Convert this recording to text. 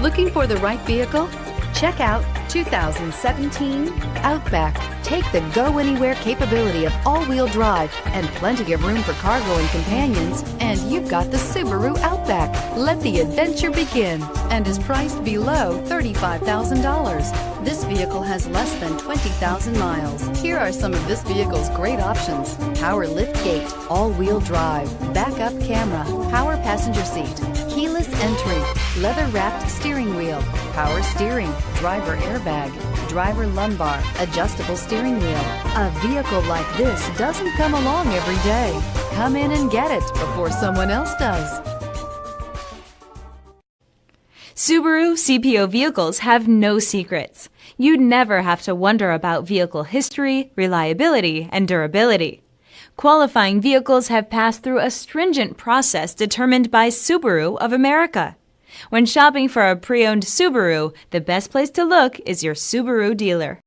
Looking for the right vehicle? Check out 2017 Outback. Take the go-anywhere capability of all-wheel drive and plenty of room for cargo and companions, and you've got the Subaru Outback. Let the adventure begin, and is priced below $35,000. This vehicle has less than 20,000 miles. Here are some of this vehicle's great options: power liftgate, all-wheel drive, backup camera, power passenger seat, keyless entry, leather-wrapped steering wheel, power steering, driver airbag, driver lumbar, adjustable steering wheel. A vehicle like this doesn't come along every day. Come in and get it before someone else does. Subaru CPO vehicles have no secrets. You'd never have to wonder about vehicle history, reliability, and durability. Qualifying vehicles have passed through a stringent process determined by Subaru of America. When shopping for a pre-owned Subaru, the best place to look is your Subaru dealer.